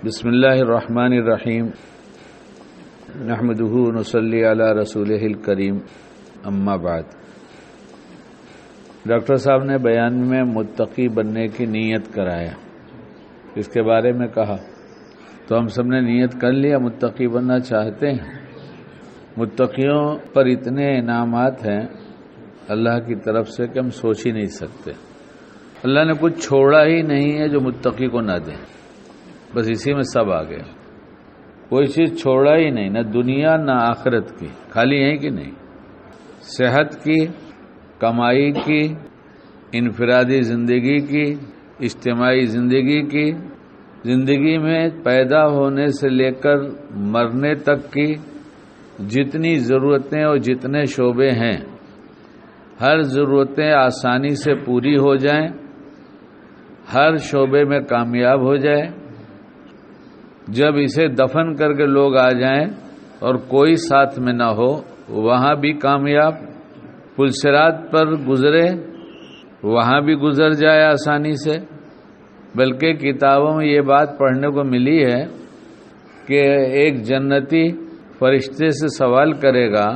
بسم اللہ الرحمن الرحیم نحمدہ ونصلی علی رسولہ الکریم اما بعد۔ ڈاکٹر صاحب نے بیان میں متقی بننے کی نیت کرایا، اس کے بارے میں کہا تو ہم سب نے نیت کر لیا، متقی بننا چاہتے ہیں۔ متقیوں پر اتنے انعامات ہیں اللہ کی طرف سے کہ ہم سوچ ہی نہیں سکتے۔ اللہ نے کچھ چھوڑا ہی نہیں ہے جو متقی کو نہ دے، بس اسی میں سب آ گئے۔ کوئی چیز چھوڑا ہی نہیں، نہ دنیا نہ آخرت کی، خالی یہیں کی نہیں، صحت کی، کمائی کی، انفرادی زندگی کی، اجتماعی زندگی کی، زندگی میں پیدا ہونے سے لے کر مرنے تک کی جتنی ضرورتیں اور جتنے شعبے ہیں، ہر ضرورتیں آسانی سے پوری ہو جائیں، ہر شعبے میں کامیاب ہو جائے۔ جب اسے دفن کر کے لوگ آ جائیں اور کوئی ساتھ میں نہ ہو، وہاں بھی کامیاب، پلصراط پر گزرے وہاں بھی گزر جائے آسانی سے۔ بلکہ کتابوں میں یہ بات پڑھنے کو ملی ہے کہ ایک جنتی فرشتے سے سوال کرے گا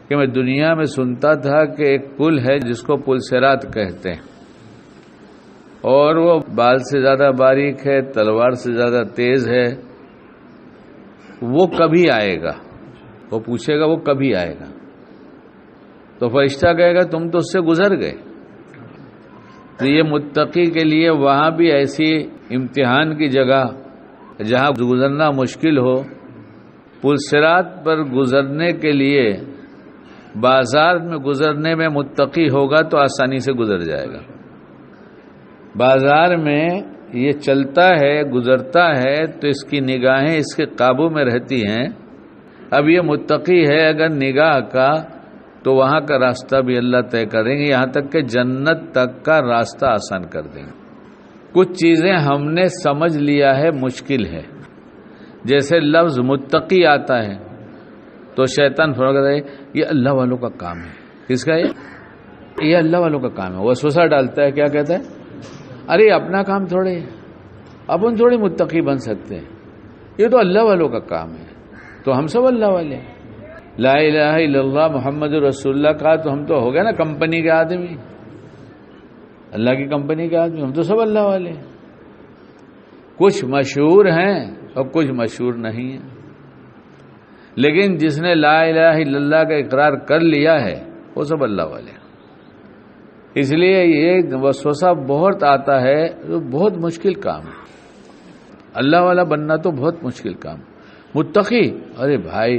کہ میں دنیا میں سنتا تھا کہ ایک پل ہے جس کو پلصراط کہتے ہیں، اور وہ بال سے زیادہ باریک ہے، تلوار سے زیادہ تیز ہے، وہ کبھی آئے گا؟ وہ پوچھے گا وہ کبھی آئے گا؟ تو فرشتہ کہے گا تم تو اس سے گزر گئے۔ تو یہ متقی کے لیے وہاں بھی ایسی امتحان کی جگہ جہاں گزرنا مشکل ہو، پلصراط پر گزرنے کے لیے بازار میں گزرنے میں متقی ہوگا تو آسانی سے گزر جائے گا۔ بازار میں یہ چلتا ہے، گزرتا ہے تو اس کی نگاہیں اس کے قابو میں رہتی ہیں۔ اب یہ متقی ہے اگر نگاہ کا، تو وہاں کا راستہ بھی اللہ طے کریں گے، یہاں تک کہ جنت تک کا راستہ آسان کر دیں گے۔ کچھ چیزیں ہم نے سمجھ لیا ہے مشکل ہے، جیسے لفظ متقی آتا ہے تو شیطان فرماتا ہے یہ اللہ والوں کا کام ہے۔ کس کا؟ یہ اللہ والوں کا کام ہے۔ وسوسہ ڈالتا ہے، کیا کہتا ہے؟ ارے اپنا کام تھوڑے، اپن تھوڑی متقی بن سکتے ہیں، یہ تو اللہ والوں کا کام ہے، تو ہم سب اللہ والے ہیں۔ لا الہ الا اللہ محمد رسول اللہ کہا تو ہم تو ہو گئے نا کمپنی کے آدمی، اللہ کی کمپنی کے آدمی، ہم تو سب اللہ والے ہیں۔ کچھ مشہور ہیں اور کچھ مشہور نہیں ہیں، لیکن جس نے لا الہ الا اللہ کا اقرار کر لیا ہے وہ سب اللہ والے ہیں۔ اس لیے یہ وسوسہ بہت آتا ہے، جو بہت مشکل کام ہے۔ اللہ والا بننا تو بہت مشکل کام۔ متقی، ارے بھائی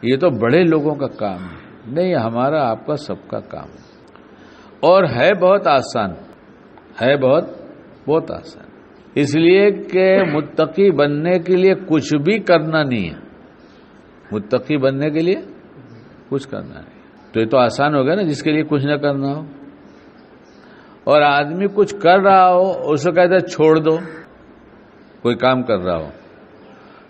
یہ تو بڑے لوگوں کا کام ہے، نہیں، ہمارا آپ کا سب کا کام ہے، اور ہے بہت آسان، ہے بہت آسان۔ اس لیے کہ متقی بننے کے لیے کچھ بھی کرنا نہیں ہے، متقی بننے کے لیے کچھ کرنا نہیں، تو یہ تو آسان ہو گیا نا جس کے لیے کچھ نہ کرنا ہو۔ اور آدمی کچھ کر رہا ہو، اسے کہتا ہے چھوڑ دو۔ کوئی کام کر رہا ہو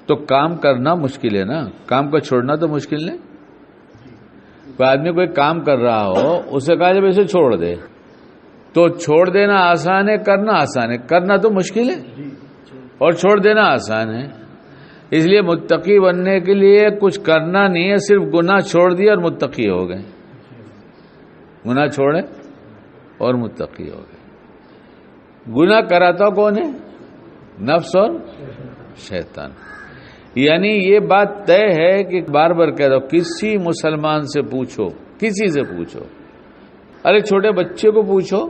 تو کام کرنا مشکل ہے نا، کام کو چھوڑنا تو مشکل نہیں۔ کوئی آدمی کوئی کام کر رہا ہو، اسے کہا جب اسے چھوڑ دے، تو چھوڑ دینا آسان ہے، کرنا آسان ہے، کرنا تو مشکل ہے، اور چھوڑ دینا آسان ہے۔ اس لیے متقی بننے کے لیے کچھ کرنا نہیں ہے، صرف گناہ چھوڑ دیا اور متقی ہو گئے۔ گناہ چھوڑے اور متقی ہو گئے۔ گناہ کراتا کون ہے؟ نفس اور شیطان۔ یعنی یہ بات طے ہے کہ بار بار کہہ دو، کسی مسلمان سے پوچھو، کسی سے پوچھو، ارے چھوٹے بچے کو پوچھو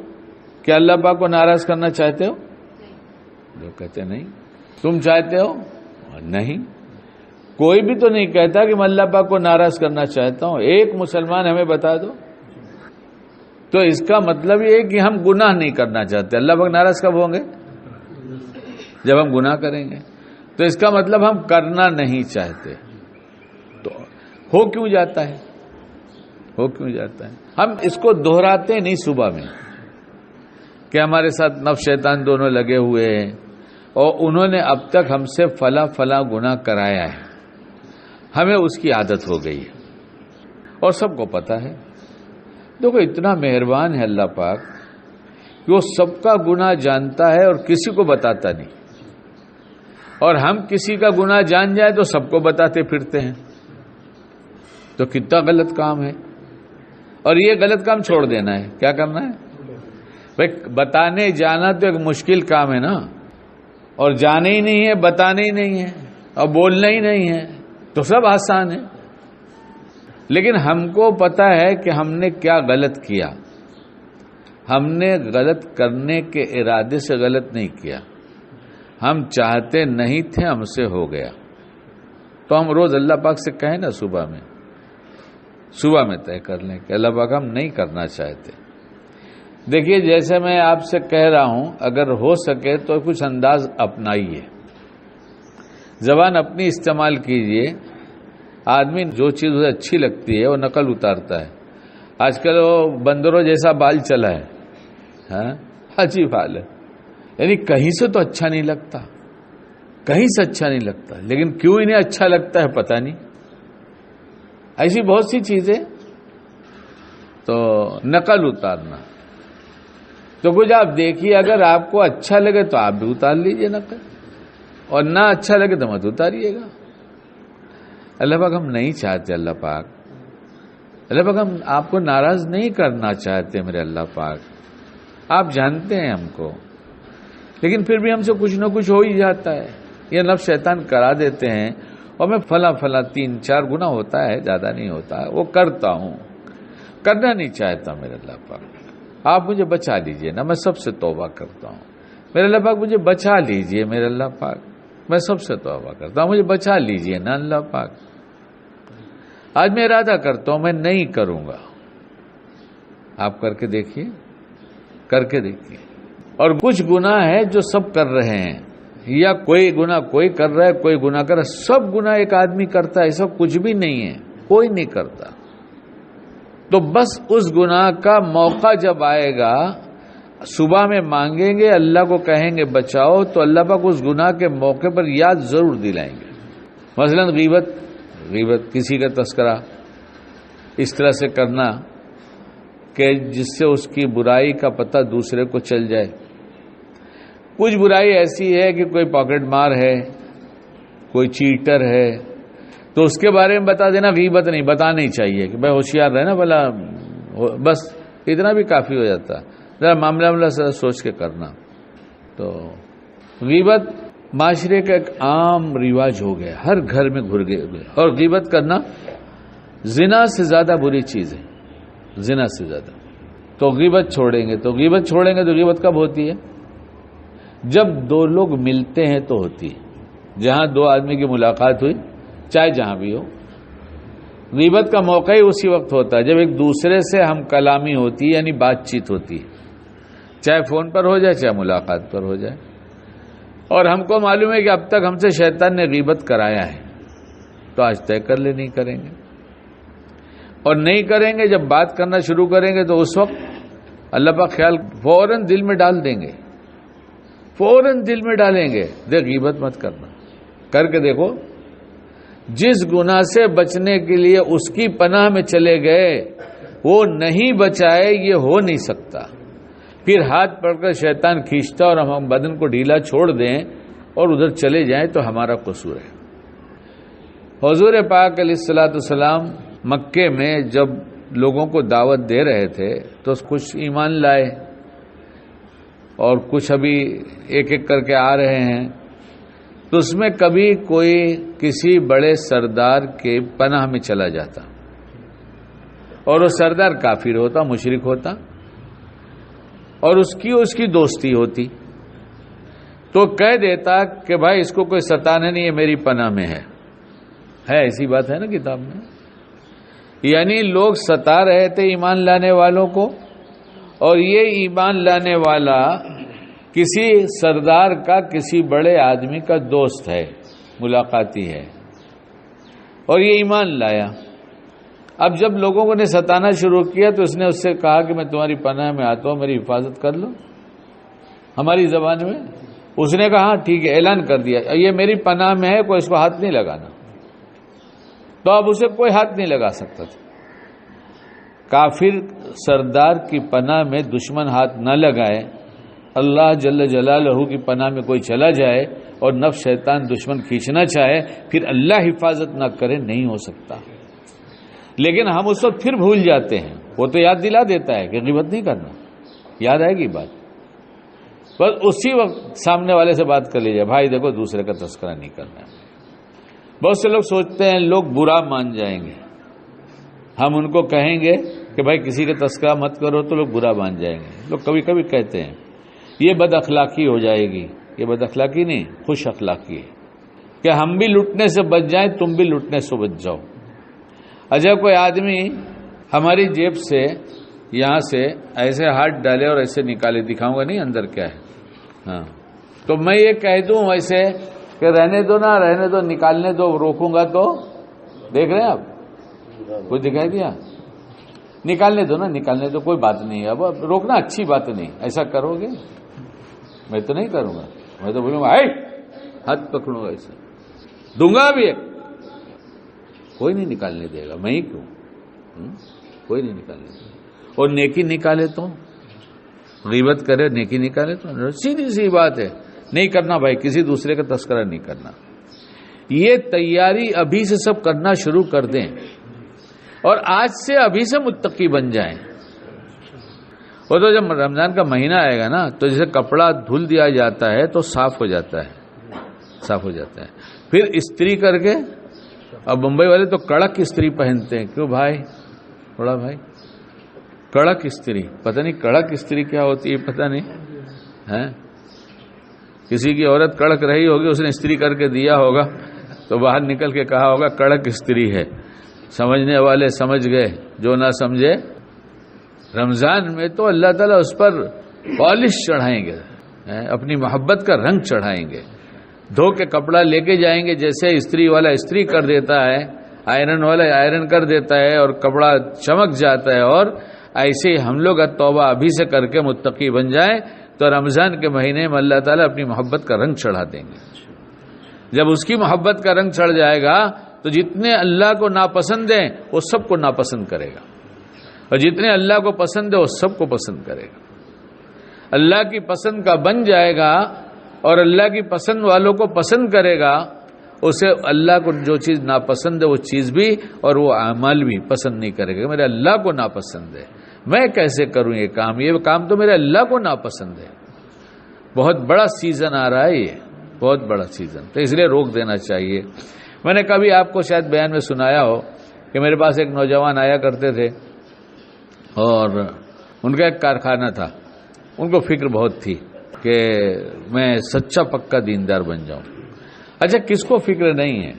کہ اللہ پاک کو ناراض کرنا چاہتے ہو؟ جو کہتے نہیں۔ تم چاہتے ہو؟ نہیں۔ کوئی بھی تو نہیں کہتا کہ میں اللہ پاک کو ناراض کرنا چاہتا ہوں۔ ایک مسلمان ہمیں بتا دو۔ تو اس کا مطلب یہ ہے کہ ہم گناہ نہیں کرنا چاہتے۔ اللہ پاک ناراض کب ہوں گے؟ جب ہم گناہ کریں گے۔ تو اس کا مطلب ہم کرنا نہیں چاہتے۔ تو ہو کیوں جاتا ہے؟ ہو کیوں جاتا ہے؟ ہم اس کو دہراتے نہیں صبح میں کہ ہمارے ساتھ نفس شیطان دونوں لگے ہوئے ہیں اور انہوں نے اب تک ہم سے فلاں فلاں گناہ کرایا ہے، ہمیں اس کی عادت ہو گئی ہے اور سب کو پتہ ہے۔ دیکھو اتنا مہربان ہے اللہ پاک کہ وہ سب کا گناہ جانتا ہے اور کسی کو بتاتا نہیں۔ اور ہم کسی کا گناہ جان جائے تو سب کو بتاتے پھرتے ہیں، تو کتنا غلط کام ہے۔ اور یہ غلط کام چھوڑ دینا ہے، کیا کرنا ہے بھائی؟ بتانے جانا تو ایک مشکل کام ہے نا، اور جانے ہی نہیں ہے، بتانے ہی نہیں ہے، اور بولنا ہی نہیں ہے، تو سب آسان ہے۔ لیکن ہم کو پتا ہے کہ ہم نے کیا غلط کیا، ہم نے غلط کرنے کے ارادے سے غلط نہیں کیا، ہم چاہتے نہیں تھے، ہم سے ہو گیا، تو ہم روز اللہ پاک سے کہیں نا، صبح میں طے کر لیں کہ اللہ پاک ہم نہیں کرنا چاہتے۔ دیکھیے جیسے میں آپ سے کہہ رہا ہوں، اگر ہو سکے تو کچھ انداز اپنائیے، زبان اپنی استعمال کیجئے۔ آدمی جو چیز اسے اچھی لگتی ہے وہ نقل اتارتا ہے۔ آج کل وہ بندروں جیسا بال چلا ہے، ہاں عجیب حال ہے، یعنی کہیں سے تو اچھا نہیں لگتا، کہیں سے اچھا نہیں لگتا، لیکن کیوں انہیں اچھا لگتا ہے پتہ نہیں۔ ایسی بہت سی چیزیں، تو نقل اتارنا تو کچھ آپ دیکھیے، اگر آپ کو اچھا لگے تو آپ بھی اتار لیجئے نقل، اور نہ اچھا لگے تو مت اتاریے گا۔ اللہ پاک ہم نہیں چاہتے، اللہ پاک ہم آپ کو ناراض نہیں کرنا چاہتے، میرے اللہ پاک آپ جانتے ہیں ہم کو، لیکن پھر بھی ہم سے کچھ نہ کچھ ہو ہی جاتا ہے، یہ نفس شیطان کرا دیتے ہیں، اور میں فلاں 3-4 گناہ ہوتا ہے، زیادہ نہیں ہوتا ہے، وہ کرتا ہوں، کرنا نہیں چاہتا میرے اللہ پاک، آپ مجھے بچا لیجئے نا، میں سب سے توبہ کرتا ہوں، میرے اللہ پاک مجھے بچا لیجئے، میرے اللہ پاک میں سب سے توبہ کرتا ہوں، مجھے بچا لیجئے نا اللہ پاک، آج میں ارادہ کرتا ہوں میں نہیں کروں گا۔ آپ کر کے دیکھیے، اور کچھ گناہ ہے جو سب کر رہے ہیں، یا کوئی گناہ کوئی کر رہا ہے، کوئی گناہ کر رہا ہے، سب گناہ ایک آدمی کرتا ہے، ایسا کچھ بھی نہیں ہے، کوئی نہیں کرتا۔ تو بس اس گناہ کا موقع جب آئے گا، صبح میں مانگیں گے، اللہ کو کہیں گے بچاؤ، تو اللہ پاک اس گناہ کے موقع پر یاد ضرور دلائیں گے۔ مثلا غیبت کسی کا تذکرہ اس طرح سے کرنا کہ جس سے اس کی برائی کا پتہ دوسرے کو چل جائے۔ کچھ برائی ایسی ہے کہ کوئی پاکٹ مار ہے، کوئی چیٹر ہے، تو اس کے بارے میں بتا دینا، غیبت نہیں، بتانا ہی چاہیے کہ بھائی ہوشیار رہنا، بھلا بس اتنا بھی کافی ہو جاتا، ذرا معاملہ سوچ کے کرنا۔ تو غیبت معاشرے کا ایک عام رواج ہو گیا، ہر گھر میں گھر گئے، اور غیبت کرنا زنا سے زیادہ بری چیز ہے، زنا سے زیادہ۔ تو غیبت چھوڑیں گے تو غیبت کب ہوتی ہے؟ جب 2 لوگ ملتے ہیں تو ہوتی ہے، جہاں 2 آدمی کی ملاقات ہوئی، چاہے جہاں بھی ہو، غیبت کا موقع ہی اسی وقت ہوتا ہے جب ایک دوسرے سے ہم کلامی ہوتی ہے، یعنی بات چیت ہوتی ہے، چاہے فون پر ہو جائے چاہے ملاقات پر ہو جائے۔ اور ہم کو معلوم ہے کہ اب تک ہم سے شیطان نے غیبت کرایا ہے، تو آج طے کر لے نہیں کریں گے، اور نہیں کریں گے۔ جب بات کرنا شروع کریں گے تو اس وقت اللہ پاک خیال فوراً دل میں ڈال دیں گے، دیکھ غیبت مت کرنا، کر کے دیکھو، جس گناہ سے بچنے کے لیے اس کی پناہ میں چلے گئے وہ نہیں بچائے، یہ ہو نہیں سکتا۔ پھر ہاتھ پکڑ کر شیطان کھینچتا اور ہم بدن کو ڈھیلا چھوڑ دیں اور ادھر چلے جائیں تو ہمارا قصور ہے۔ حضور پاک علیہ الصلوۃ والسلام مکے میں جب لوگوں کو دعوت دے رہے تھے تو کچھ ایمان لائے اور کچھ ابھی ایک ایک کر کے آ رہے ہیں، تو اس میں کبھی کوئی کسی بڑے سردار کے پناہ میں چلا جاتا اور وہ سردار کافر ہوتا، مشرک ہوتا، اور اس کی دوستی ہوتی، تو کہہ دیتا کہ بھائی اس کو کوئی ستانا نہیں ہے، میری پناہ میں ہے ایسی بات ہے نا کتاب میں۔ یعنی لوگ ستا رہے تھے ایمان لانے والوں کو، اور یہ ایمان لانے والا کسی سردار کا، کسی بڑے آدمی کا دوست ہے، ملاقاتی ہے، اور یہ ایمان لایا۔ اب جب لوگوں نے ستانا شروع کیا تو اس نے اس سے کہا کہ میں تمہاری پناہ میں آتا ہوں، میری حفاظت کر لو، ہماری زبان میں۔ اس نے کہا ٹھیک ہے، اعلان کر دیا یہ میری پناہ میں ہے، کوئی اس کو ہاتھ نہیں لگانا۔ تو اب اسے کوئی ہاتھ نہیں لگا سکتا تھا۔ کافر سردار کی پناہ میں دشمن ہاتھ نہ لگائے، اللہ جل جلالہ کی پناہ میں کوئی چلا جائے اور نفس شیطان دشمن کھینچنا چاہے، پھر اللہ حفاظت نہ کرے، نہیں ہو سکتا۔ لیکن ہم اس وقت پھر بھول جاتے ہیں، وہ تو یاد دلا دیتا ہے کہ غیبت نہیں کرنا، یاد آئے گی بات، بس اسی وقت سامنے والے سے بات کر لیجیے، بھائی دیکھو دوسرے کا تذکرہ نہیں کرنا ہے۔ بہت سے لوگ سوچتے ہیں لوگ برا مان جائیں گے، ہم ان کو کہیں گے کہ بھائی کسی کا تذکرہ مت کرو تو لوگ برا مان جائیں گے۔ لوگ کبھی کبھی کہتے ہیں یہ بد اخلاقی ہو جائے گی، یہ بد اخلاقی نہیں، خوش اخلاقی ہے کہ ہم بھی لٹنے سے بچ جائیں، تم بھی لٹنے سے بچ جاؤ۔ اچھا کوئی آدمی ہماری جیب سے یہاں سے ایسے ہاتھ ڈالے اور ایسے نکالے، دکھاؤں گا نہیں اندر کیا ہے، ہاں، تو میں یہ کہہ دوں ایسے کہ رہنے دو نا، رہنے دو، نکالنے دو، روکوں گا تو دیکھ رہے ہیں آپ کچھ دکھائی دیا، نکالنے دو نا، نکالنے دو، کوئی بات نہیں ہے، اب روکنا اچھی بات نہیں، ایسا کرو گے؟ میں تو نہیں کروں گا، میں تو بولوں گا ہاتھ پکڑوں گا، ایسا دوں گا بھی، کوئی نہیں نکالنے دے گا، میں ہی کیوں، کوئی نہیں نکالنے دے گا۔ اور نیکی نکالے تو غیبت کرے، نیکی نکالے تو سیدھی سی بات ہے، نہیں کرنا بھائی، کسی دوسرے کا تذکرہ نہیں کرنا۔ یہ تیاری ابھی سے سب کرنا شروع کر دیں اور آج سے ابھی سے متقی بن جائیں۔ وہ تو جب رمضان کا مہینہ آئے گا نا تو جیسے کپڑا دھل دیا جاتا ہے تو صاف ہو جاتا ہے، صاف ہو جاتا ہے، پھر استری کر کے، اب بمبئی والے تو کڑک استری پہنتے ہیں، کیوں بھائی، تھوڑا بھائی کڑک استری، پتہ نہیں کڑک استری کیا ہوتی ہے، پتہ نہیں ہے، کسی کی عورت کڑک رہی ہوگی، اس نے استری کر کے دیا ہوگا تو باہر نکل کے کہا ہوگا کڑک استری ہے، سمجھنے والے سمجھ گئے، جو نہ سمجھے۔ رمضان میں تو اللہ تعالیٰ اس پر پالش چڑھائیں گے، اپنی محبت کا رنگ چڑھائیں گے، دھو کے کپڑا لے کے جائیں گے، جیسے استری والا استری کر دیتا ہے، آئرن والا آئرن کر دیتا ہے اور کپڑا چمک جاتا ہے، اور ایسے ہی ہم لوگ توبہ ابھی سے کر کے متقی بن جائیں تو رمضان کے مہینے میں اللہ تعالیٰ اپنی محبت کا رنگ چڑھا دیں گے۔ جب اس کی محبت کا رنگ چڑھ جائے گا تو جتنے اللہ کو ناپسند ہیں وہ سب کو ناپسند کرے گا، اور جتنے اللہ کو پسند ہے وہ سب کو پسند کرے گا۔ اللہ کی پسند کا بن جائے گا اور اللہ کی پسند والوں کو پسند کرے گا، اسے اللہ کو جو چیز ناپسند ہے وہ چیز بھی اور وہ اعمال بھی پسند نہیں کرے گا۔ میرے اللہ کو ناپسند ہے، میں کیسے کروں یہ کام تو میرے اللہ کو ناپسند ہے۔ بہت بڑا سیزن آ رہا ہے، یہ بہت بڑا سیزن، تو اس لیے روک دینا چاہیے۔ میں نے کبھی آپ کو شاید بیان میں سنایا ہو کہ میرے پاس ایک نوجوان آیا کرتے تھے اور ان کا ایک کارخانہ تھا، ان کو فکر بہت تھی کہ میں سچا پکا دیندار بن جاؤں۔ اچھا کس کو فکر نہیں ہے؟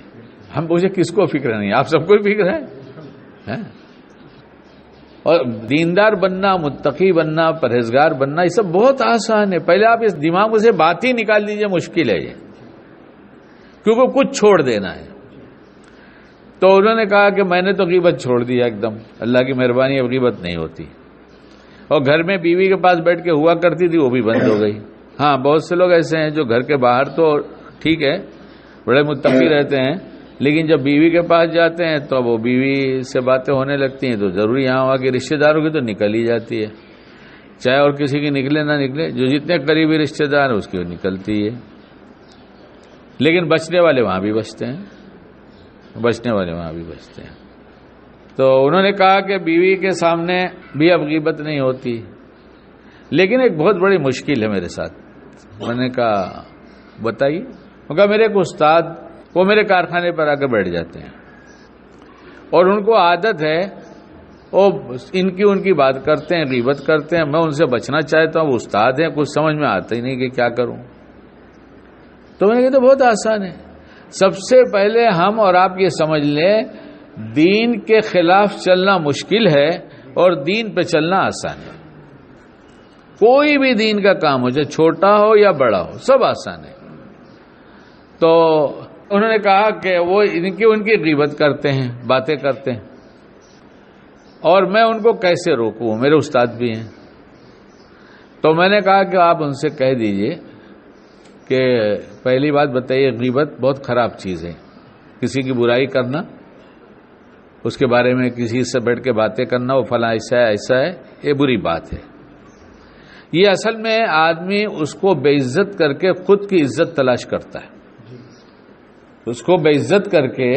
ہم پوچھے کس کو فکر نہیں ہے؟ آپ سب کو فکر ہے؟ اور دیندار بننا، متقی بننا، پرہیزگار بننا، یہ سب بہت آسان ہے۔ پہلے آپ اس دماغ سے بات ہی نکال دیجئے، مشکل ہے یہ، کیونکہ کچھ چھوڑ دینا ہے۔ تو انہوں نے کہا کہ میں نے تو غیبت چھوڑ دیا ایک دم، اللہ کی مہربانی اب غیبت نہیں ہوتی، اور گھر میں بیوی کے پاس بیٹھ کے ہوا کرتی تھی وہ بھی بند ہو گئی۔ ہاں بہت سے لوگ ایسے ہیں جو گھر کے باہر تو ٹھیک ہے بڑے متقی رہتے ہیں، لیکن جب بیوی کے پاس جاتے ہیں تو وہ بیوی سے باتیں ہونے لگتی ہیں تو ضروری یہاں وہاں کے رشتہ داروں کی تو نکل ہی جاتی ہے، چاہے اور کسی کی نکلے نہ نکلے، جو جتنے قریبی رشتہ دار ہیں اس کی نکلتی ہے، لیکن بچنے والے وہاں بھی بچتے ہیں، بچنے والے وہاں بھی بچتے ہیں۔ تو انہوں نے کہا کہ بیوی کے سامنے بھی اب غیبت نہیں ہوتی، لیکن ایک بہت بڑی مشکل ہے میرے ساتھ۔ میں نے کہا بتائیے؟ وہ کہا میرے ایک استاد وہ میرے کارخانے پر آ کے بیٹھ جاتے ہیں اور ان کو عادت ہے وہ ان کی بات کرتے ہیں، غیبت کرتے ہیں، میں ان سے بچنا چاہتا ہوں، وہ استاد ہیں، کچھ سمجھ میں آتا ہی نہیں کہ کیا کروں۔ تو میں نے کہا تو بہت آسان ہے، سب سے پہلے ہم اور آپ یہ سمجھ لیں دین کے خلاف چلنا مشکل ہے اور دین پہ چلنا آسان ہے۔ کوئی بھی دین کا کام ہو، چاہے چھوٹا ہو یا بڑا ہو، سب آسان ہے۔ تو انہوں نے کہا کہ وہ ان کی غیبت کرتے ہیں، باتیں کرتے ہیں، اور میں ان کو کیسے روکوں، میرے استاد بھی ہیں۔ تو میں نے کہا کہ آپ ان سے کہہ دیجئے کہ پہلی بات بتائیے، غیبت بہت خراب چیز ہے، کسی کی برائی کرنا، اس کے بارے میں کسی سے بیٹھ کے باتیں کرنا، وہ فلاں ایسا ہے ایسا ہے، یہ بری بات ہے۔ یہ اصل میں آدمی اس کو بے عزت کر کے خود کی عزت تلاش کرتا ہے، اس کو بے عزت کر کے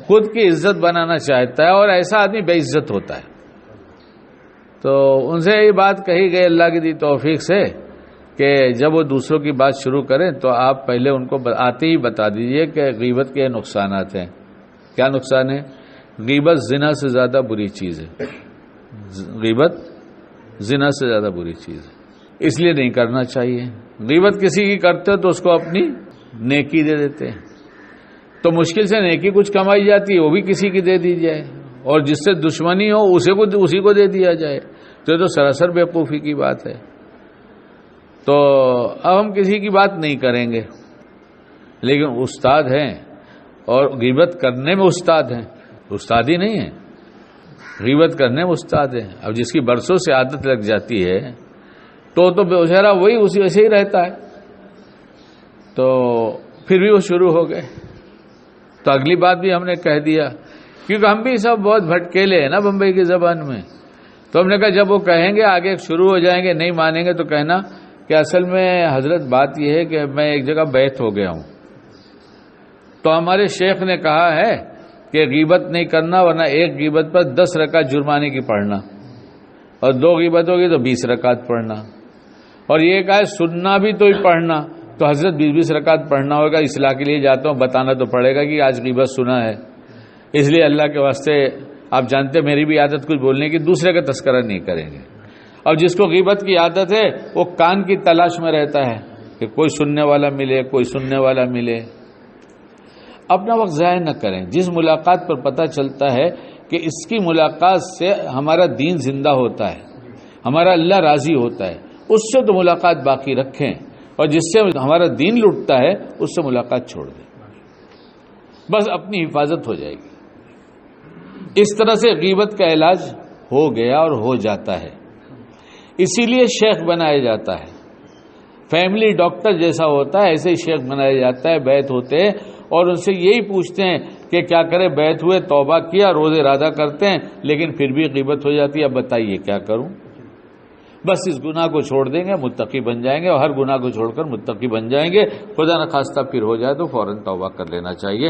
خود کی عزت بنانا چاہتا ہے، اور ایسا آدمی بے عزت ہوتا ہے۔ تو ان سے یہ بات کہی گئی اللہ کی دی توفیق سے کہ جب وہ دوسروں کی بات شروع کریں تو آپ پہلے ان کو آتے ہی بتا دیجئے کہ غیبت کے نقصانات ہیں۔ کیا نقصان ہے؟ غیبت زنا سے زیادہ بری چیز ہے، غیبت زنا سے زیادہ بری چیز ہے، اس لیے نہیں کرنا چاہیے۔ غیبت کسی کی کرتے ہو تو اس کو اپنی نیکی دے دیتے ہیں، تو مشکل سے نیکی کچھ کمائی جاتی ہے وہ بھی کسی کی دے دی جائے، اور جس سے دشمنی ہو اسی کو دے دیا جائے، تو یہ تو سراسر بیوقوفی کی بات ہے۔ تو اب ہم کسی کی بات نہیں کریں گے، لیکن استاد ہیں اور غیبت کرنے میں استاد ہیں، استاد ہی نہیں ہیں، غیبت کرنے میں استاد ہیں۔ اب جس کی برسوں سے عادت لگ جاتی ہے تو بیچارہ وہی اسی ویسے ہی رہتا ہے، تو پھر بھی وہ شروع ہو گئے۔ تو اگلی بات بھی ہم نے کہہ دیا، کیونکہ ہم بھی سب بہت بھٹکیلے ہیں نا بمبئی کی زبان میں، تو ہم نے کہا جب وہ کہیں گے آگے شروع ہو جائیں گے، نہیں مانیں گے تو کہنا کہ اصل میں حضرت بات یہ ہے کہ میں ایک جگہ بیعت ہو گیا ہوں، تو ہمارے شیخ نے کہا ہے کہ غیبت نہیں کرنا، ورنہ ایک غیبت پر 10 رکعت جرمانے کی پڑھنا، اور 2 غیبت ہوگی تو 20 رکعت پڑھنا، اور یہ کہا ہے سننا بھی تو ہی پڑھنا، تو حضرت 20 رکعت پڑھنا ہوگا۔ اصلاح کے لیے جاتا ہوں، بتانا تو پڑے گا کہ آج غیبت سنا ہے، اس لیے اللہ کے واسطے آپ جانتے میری بھی عادت کچھ بولنے کی، دوسرے کا تذکرہ نہیں کریں گے۔ اور جس کو غیبت کی عادت ہے وہ کان کی تلاش میں رہتا ہے کہ کوئی سننے والا ملے، کوئی سننے والا ملے۔ اپنا وقت ضائع نہ کریں۔ جس ملاقات پر پتہ چلتا ہے کہ اس کی ملاقات سے ہمارا دین زندہ ہوتا ہے، ہمارا اللہ راضی ہوتا ہے، اس سے تو ملاقات باقی رکھیں، اور جس سے ہمارا دین لٹتا ہے اس سے ملاقات چھوڑ دیں، بس اپنی حفاظت ہو جائے گی۔ اس طرح سے غیبت کا علاج ہو گیا اور ہو جاتا ہے، اسی لیے شیخ بنایا جاتا ہے، فیملی ڈاکٹر جیسا ہوتا ہے ایسے ہی شیخ بنایا جاتا ہے، بیعت ہوتے ہیں اور ان سے یہی پوچھتے ہیں کہ کیا کرے، بیعت ہوئے، توبہ کیا، روزے ارادہ کرتے ہیں، لیکن پھر بھی غیبت ہو جاتی ہے، اب بتائیے کیا کروں؟ بس اس گناہ کو چھوڑ دیں گے متقی بن جائیں گے، اور ہر گناہ کو چھوڑ کر متقی بن جائیں گے۔ خدا نخواستہ پھر ہو جائے تو فوراً توبہ کر لینا چاہیے۔